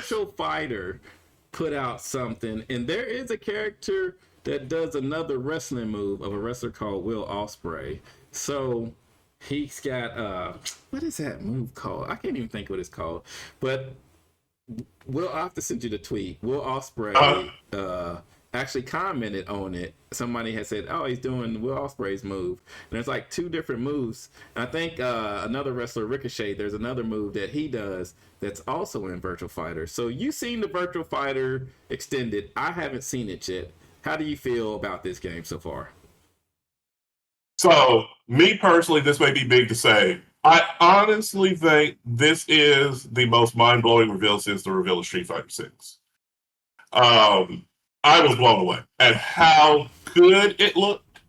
Virtual Fighter put out something, and there is a character that does another wrestling move of a wrestler called Will Ospreay. So he's got what is that move called? I can't even think what it's called. But I'll have to send you the tweet. Will Ospreay actually commented on it. Somebody had said, "Oh, he's doing Will Ospreay's move." And there's like two different moves. And I think another wrestler, Ricochet, there's another move that he does that's also in Virtual Fighter. So you've seen the Virtual Fighter Extended. I haven't seen it yet. How do you feel about this game so far? So, me personally, this may be big to say. I honestly think this is the most mind-blowing reveal since the reveal of Street Fighter 6. I was blown away at how good it looked.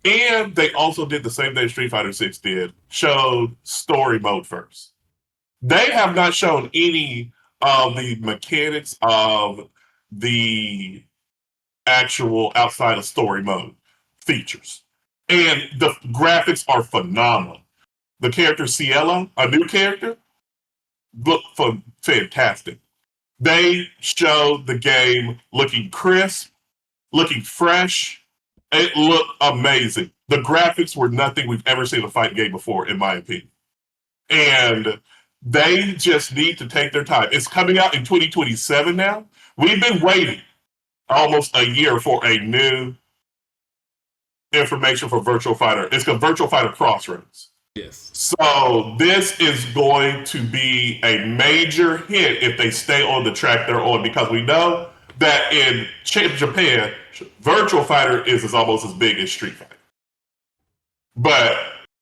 And they also did the same thing Street Fighter 6 did, showed story mode first. They have not shown any of the mechanics of the actual outside of story mode features. And the graphics are phenomenal. The character Cielo, a new character, looked fantastic. They showed the game looking crisp, looking fresh. It looked amazing. The graphics were nothing we've ever seen in a fight game before, in my opinion. And they just need to take their time. It's coming out in 2027 now. We've been waiting almost a year for a new information for Virtua Fighter. It's called Virtua Fighter Crossroads. Yes. So this is going to be a major hit if they stay on the track they're on, because we know that in Japan, Virtua Fighter is almost as big as Street Fighter. But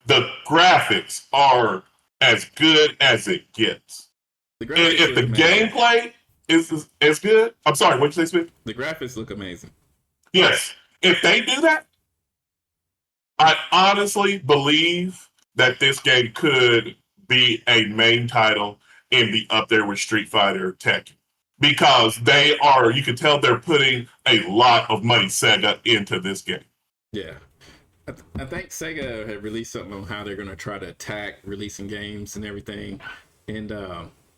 the graphics are as good as it gets. And if the gameplay is good, I'm sorry, what did you say, Smith? The graphics look amazing. Yes. If they do that, I honestly believe that this game could be a main title and be up there with Street Fighter Tekken. Because they are, you can tell they're putting a lot of money, Sega, into this game. Yeah. I think Sega had released something on how they're going to try to attack releasing games and everything. And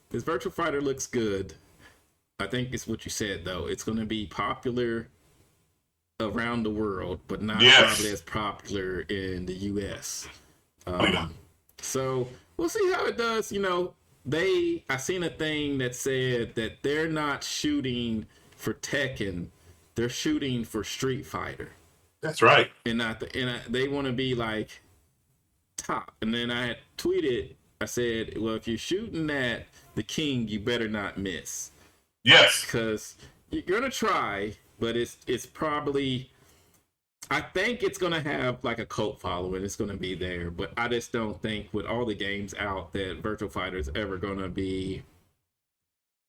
this Virtual Fighter looks good. I think it's what you said, though. It's going to be popular around the world, but not probably as popular in the U.S. So we'll see how it does. You know, I seen a thing that said that they're not shooting for Tekken, they're shooting for Street Fighter. That's right. And they want to be like top. And then I had tweeted, I said, well, if you're shooting at the king, you better not miss. Yes. Because you're going to try, but it's probably, I think it's going to have like a cult following. It's going to be there. But I just don't think with all the games out that Virtual Fighter is ever going to be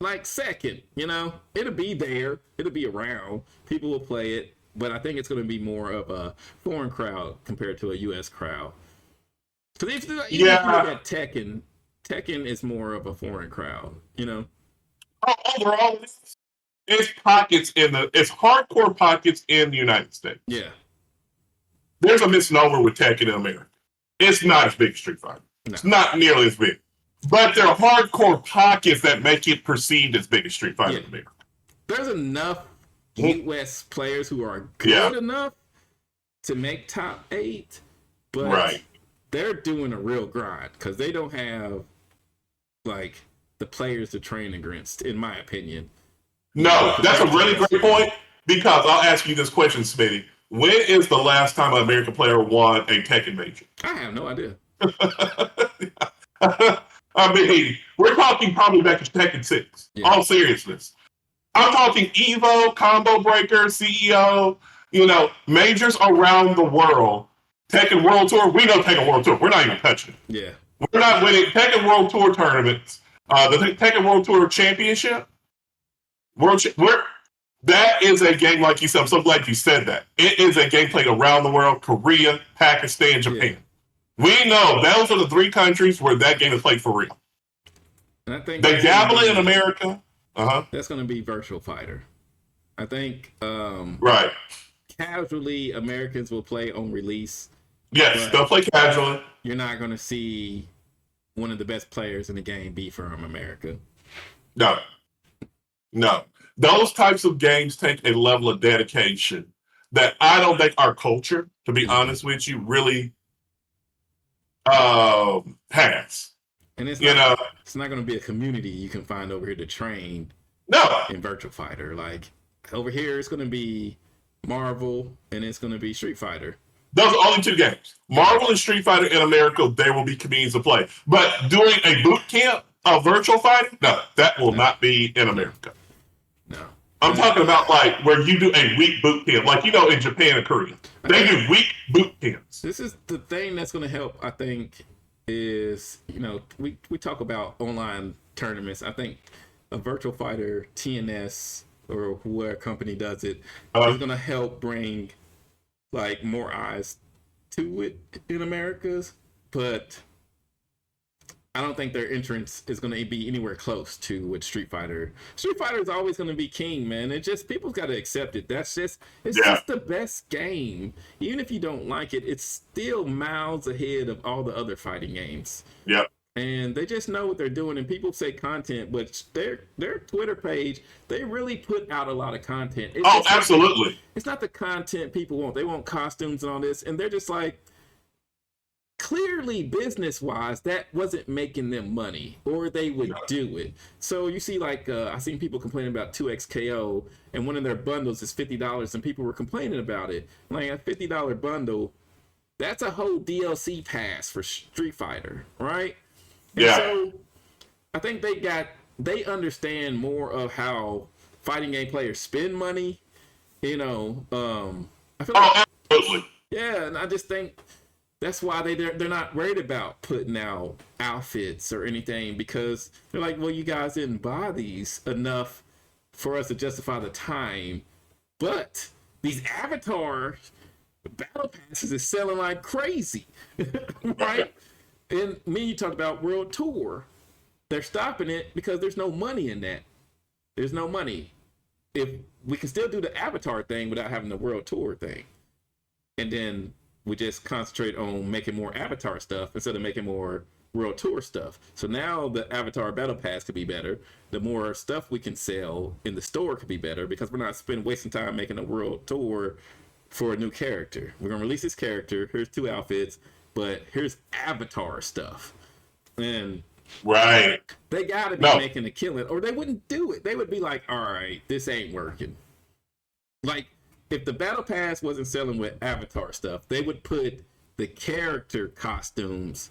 like second, you know? It'll be there. It'll be around. People will play it. But I think it's going to be more of a foreign crowd compared to a U.S. crowd. Because if you look at Tekken is more of a foreign crowd, you know? Overall, it's hardcore pockets in the United States. Yeah. There's a misnomer with Tekken in America. It's not as big as Street Fighter. No. It's not nearly as big. But there are hardcore pockets that make it perceived as big as Street Fighter in America. There's enough U.S. players who are good enough to make top 8, but they're doing a real grind because they don't have like the players to train against, in my opinion. No, that's a really great point, because I'll ask you this question, Smitty. When is the last time an American player won a Tekken major? I have no idea. I mean, we're talking probably back to Tekken 6. Yeah. All seriousness. I'm talking Evo, Combo Breaker, CEO, majors around the world. Tekken World Tour, we know Tekken World Tour. We're not even touching it. Yeah. We're not winning Tekken World Tour tournaments. The Tekken World Tour Championship, that is a game, like you said, I'm so glad you said that. It is a game played around the world, Korea, Pakistan, Japan. Yeah. We know those are the 3 countries where that game is played for real. And I think they dabble in America. That's going to be Virtual Fighter. I think casually Americans will play on release. Yes, they'll play casually. You're not going to see one of the best players in the game be from America. No. No. Those types of games take a level of dedication that I don't think our culture, to be Mhm. honest with you, really has. And You know, it's not going to be a community you can find over here to train no. in Virtua Fighter. Like over here, it's going to be Marvel and it's going to be Street Fighter. Those are only two games. Marvel and Street Fighter in America, there will be communities of play. But doing a boot camp of virtual fighting, no, that will No, not be in no, America. no. I'm talking about like where you do a week boot camp, like in Japan and Korea, they do week boot camps. This is the thing that's going to help. I think is we talk about online tournaments. I think a Virtual Fighter TNS or whoever company does it is going to help bring like more eyes to it in Americas, but I don't think their entrance is going to be anywhere close to what Street Fighter. Street Fighter is always going to be king, man. It just people's got to accept it. It's just the best game. Even if you don't like it, it's still miles ahead of all the other fighting games. Yep. And they just know what they're doing. And people say content, but their Twitter page, they really put out a lot of content. Absolutely. It's not the content people want. They want costumes and all this, and they're just like, clearly business wise that wasn't making them money or they would do it. So you see like I seen people complaining about 2XKO and one of their bundles is $50 and people were complaining about it. Like a $50 bundle, that's a whole DLC pass for Street Fighter, right? And so I think they understand more of how fighting game players spend money, I feel like, absolutely. yeah, and I just think that's why they're not worried about putting out outfits or anything, because they're like, well, you guys didn't buy these enough for us to justify the time. But these avatar battle passes is selling like crazy, right? And you talked about World Tour. They're stopping it because there's no money in that. There's no money. If we can still do the avatar thing without having the World Tour thing, and then we just concentrate on making more avatar stuff instead of making more World Tour stuff. So now the avatar battle pass could be better. The more stuff we can sell in the store could be better, because we're not wasting time making a World Tour for a new character. We're gonna release this character. Here's 2 outfits, but here's avatar stuff. And right, they gotta be making a killing, or they wouldn't do it. They would be like, all right, this ain't working. Like, if the battle pass wasn't selling with avatar stuff, they would put the character costumes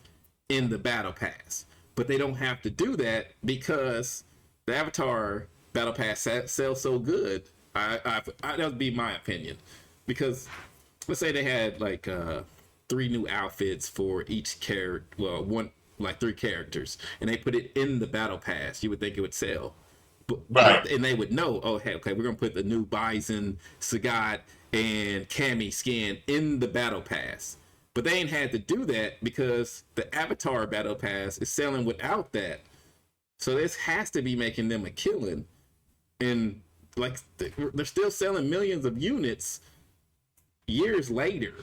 in the battle pass. But they don't have to do that because the avatar battle pass sells so good. That would be my opinion. Because let's say they had like 3 new outfits for each character. Well, 3 characters, and they put it in the battle pass. You would think it would sell. Right. And they would know, oh, hey, okay, we're going to put the new Bison, Sagat, and Cammy skin in the battle pass. But they ain't had to do that because the Avatar battle pass is selling without that. So this has to be making them a killing. And like they're still selling millions of units years later.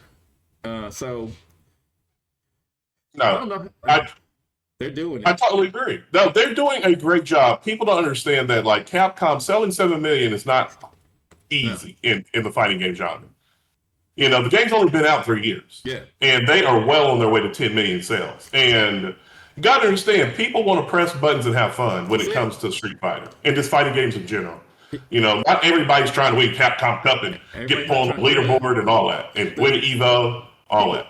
So no, I don't know. They're doing it. I totally agree. No, they're doing a great job. People don't understand that, like, Capcom selling 7 million is not easy in the fighting game genre. The game's only been out 3 years. Yeah. And they are well on their way to 10 million sales. And you got to understand, people want to press buttons and have fun when it comes to Street Fighter and just fighting games in general. Not everybody's trying to win Capcom Cup and get put on the leaderboard and all that, and win Evo.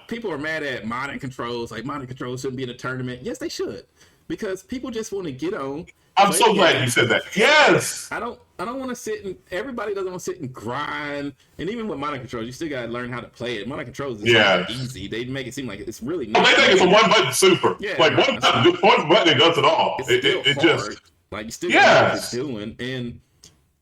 People are mad at modding controls. Like, modding controls shouldn't be in a tournament. Yes, they should, because people just want to get on. I'm so glad you said that. Yes. I don't want to sit and everybody doesn't want to sit and grind. And even with modding controls, you still got to learn how to play it. Modding controls is not easy. They make it seem like it's really not. They think it's a one button super. Yeah, like one button it does it all. It just like you still got what you're doing. And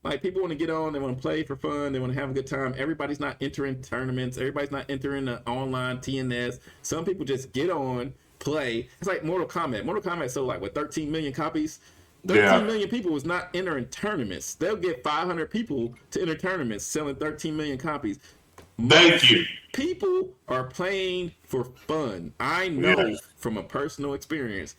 like, people want to get on, they want to play for fun, they want to have a good time. Everybody's not entering tournaments, everybody's not entering the online TNS. Some people just get on, play. It's like Mortal Kombat. Mortal Kombat sold like 13 million copies. 13 million people was not entering tournaments. They'll get 500 people to enter tournaments selling 13 million copies. Thank you. People are playing for fun. I know from a personal experience.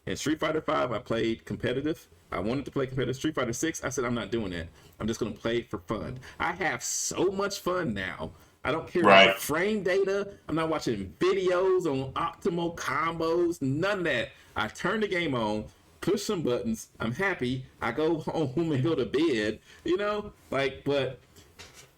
In Street Fighter V, I played competitive. I wanted to play competitive Street Fighter 6. I said, I'm not doing it. I'm just going to play for fun. I have so much fun now. I don't care about frame data. I'm not watching videos on optimal combos. None of that. I turn the game on, push some buttons. I'm happy. I go home and go to bed. You know, like, but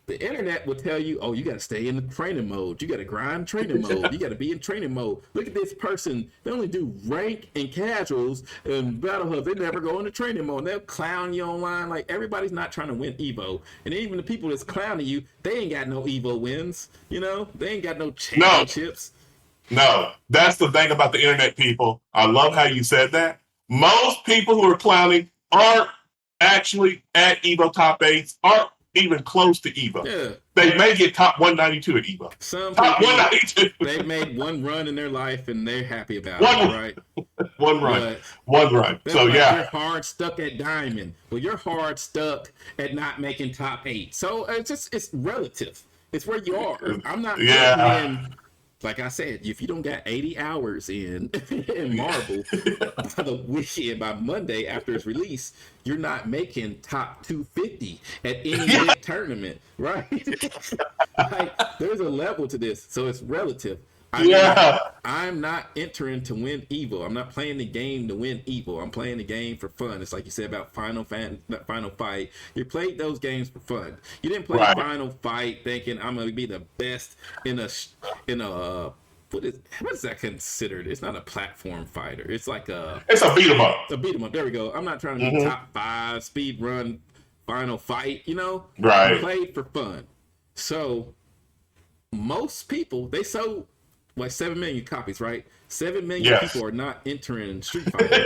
the internet will tell you, oh, you got to stay in the training mode. You got to grind training mode. You got to be in training mode. Look at this person. They only do rank and casuals and battle hubs. They never go into training mode. They'll clown you online. Like, everybody's not trying to win Evo. And even the people that's clowning you, they ain't got no Evo wins. You know, they ain't got no championships. No, that's the thing about the internet, people. I love how you said that. Most people who are clowning aren't actually at Evo top 8s, aren't even close to Evo. Yeah. They may get top 192 at Evo. Some top people, 192. They made one run in their life and they're happy about it, right? One run. One run. So, like, yeah. You're hard stuck at Diamond. Well, you're hard stuck at not making top 8. So it's relative. It's where you are. I'm not in, like I said, if you don't got 80 hours in Marvel by the weekend, by Monday after its release, you're not making top 250 at any big tournament, right? Like, there's a level to this, so it's relative. I'm not entering to win Evo. I'm not playing the game to win Evo. I'm playing the game for fun. It's like you said about Final Fight. You played those games for fun. You didn't play Final Fight thinking I'm going to be the best in a what is that considered? It's not a platform fighter. It's like it's a beat 'em up. A beat 'em up. There we go. I'm not trying to be top 5 speed run Final Fight. You know, right? I played for fun. So most people, they sold like 7 million copies, right? 7 million people are not entering Street Fighter.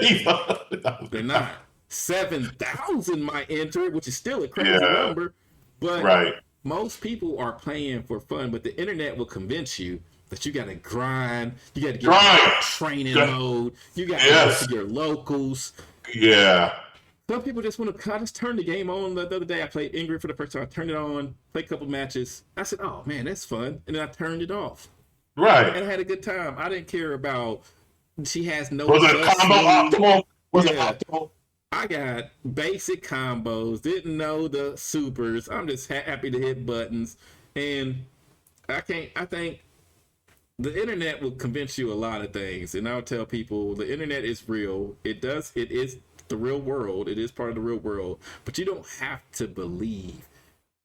They're not. 7,000 might enter, which is still a crazy number. But most people are playing for fun. But the internet will convince you that you got to grind. You got to get into training mode. You got to go to your locals. Yeah. Some people just want to just turn the game on. The other day I played Ingrid for the first time. I turned it on, played a couple matches. I said, oh, man, that's fun. And then I turned it off. Right. And I had a good time. I didn't care about she has no. Was it combo optimal? Was it optimal? I got basic combos, didn't know the supers. I'm just happy to hit buttons. And I think the internet will convince you a lot of things. And I'll tell people the internet is real. It is the real world. It is part of the real world. But you don't have to believe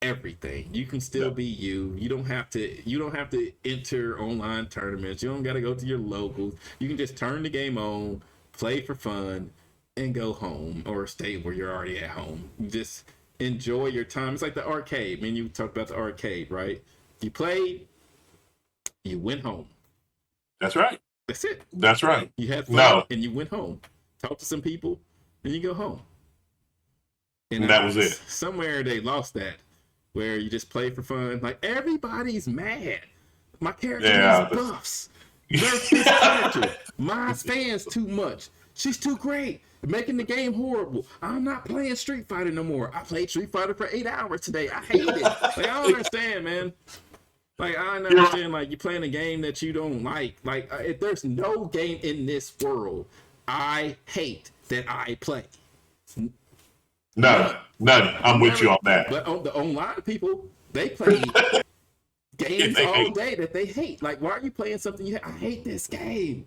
everything. You can still be you. You don't have to enter online tournaments. You don't got to go to your locals. You can just turn the game on, play for fun, and go home, or stay where you're already at home. Just enjoy your time. It's like the arcade. I mean, you talked about the arcade, right? You played, you went home. That's right. That's it. That's right. You had fun and you went home. Talked to some people, and you go home. And that was it. Somewhere they lost that, where you just play for fun. Like, everybody's mad. My character needs buffs. Nerf this character. My fans too much. She's too great. Making the game horrible. I'm not playing Street Fighter no more. I played Street Fighter for 8 hours today. I hate it. Like, I don't understand, man. Like, I don't understand. Like, you're playing a game that you don't like. Like, if there's no game in this world I hate that I play. None. I'm with you on that. But the online people, they play games all day that they hate. Like, why are you playing something you hate? I hate this game.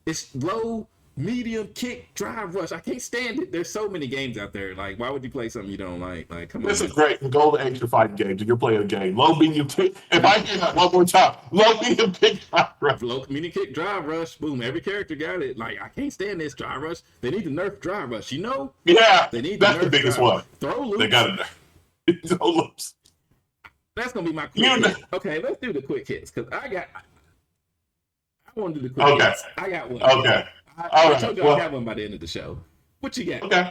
It's low, medium, kick, drive, rush. I can't stand it. There's so many games out there. Like, why would you play something you don't like? Like, come on. This is great. Go to extra fighting games and you're playing a game. Low, medium, kick. If I hear that one more time, low, medium, kick, drive, rush. Low, medium, kick, drive, rush. Boom. Every character got it. Like, I can't stand this drive rush. They need to nerf drive rush. You know? Yeah. They need that's the biggest one. Throw loops. They got it. Throw loops. That's gonna be my quick hit. Okay, let's do the quick hits because I want to do the quick hits. I got one. Okay. I told you I have one by the end of the show. What you got? Okay.